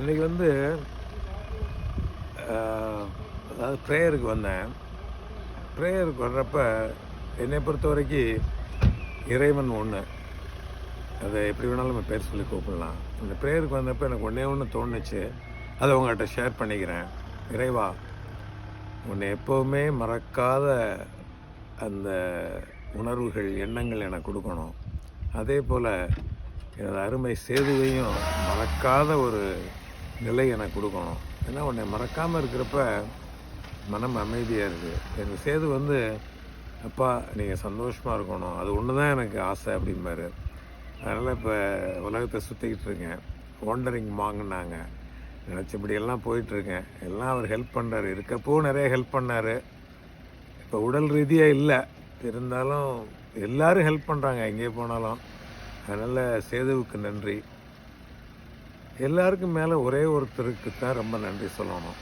இன்றைக்கி வந்து அதாவது ப்ரேயருக்கு வந்தேன். ப்ரேயருக்கு வர்றப்ப என்னை பொறுத்த வரைக்கும் இறைவன் ஒன்று. அதை எப்படி வேணாலும் நம்ம பேர் சொல்லி கூப்பிடலாம். இந்த ப்ரேயருக்கு வந்தப்போ எனக்கு ஒன்றே ஒன்று தோணுச்சு. அதை உங்கள்கிட்ட ஷேர் பண்ணிக்கிறேன். இறைவா, உன்னை எப்போவுமே மறக்காத அந்த உணர்வுகள், எண்ணங்கள் எனக்கு கொடுக்கணும். அதே போல் எனது அருமை சேதுவையும் மறக்காத ஒரு நிலை எனக்கு கொடுக்கணும். ஏன்னா உன்னை மறக்காமல் இருக்கிறப்ப மனம் அமைதியாக இருக்குது. எங்கள் சேது வந்து, அப்பா நீங்கள் சந்தோஷமாக இருக்கணும், அது ஒன்று தான் எனக்கு ஆசை அப்படிம்பாரு. அதனால் இப்போ உலகத்தை சுற்றிக்கிட்டு இருக்கேன். வாண்டரிங் மாங்குனாங்க, நினச்சபடியெல்லாம் போயிட்டுருக்கேன். எல்லாம் அவர் ஹெல்ப் பண்ணுறாரு. இருக்கப்போ நிறைய ஹெல்ப் பண்ணார். இப்போ உடல் ரீதியாக இல்லை, இருந்தாலும் எல்லோரும் ஹெல்ப் பண்ணுறாங்க எங்கே போனாலும். அதனால் சேதுவுக்கு நன்றி. எல்லாருக்கும் மேலே ஒரே ஒருத்தருக்கு தான் ரொம்ப நன்றி சொல்லணும்.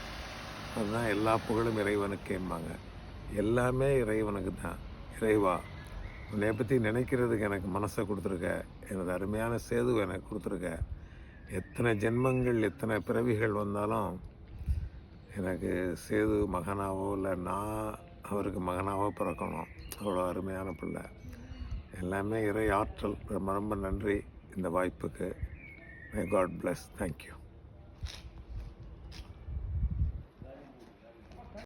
அதுதான் எல்லா புகழும் இறைவனுக்கேம்பாங்க. எல்லாமே இறைவனுக்கு தான். இறைவா, உன்னை பற்றி நினைக்கிறதுக்கு எனக்கு மனசை கொடுத்துருக்க. எனது அருமையான சேது எனக்கு கொடுத்துருக்க. எத்தனை ஜென்மங்கள், எத்தனை பிறவிகள் வந்தாலும் எனக்கு சேது மகனாவோ இல்லை நான் அவருக்கு மகனாவோ பிறக்கணும். அவ்வளோ அருமையான பிள்ளை. எல்லாமே இறை ஆற்றல். ரொம்ப ரொம்ப நன்றி இந்த வாய்ப்புக்கு. May God bless. Thank you.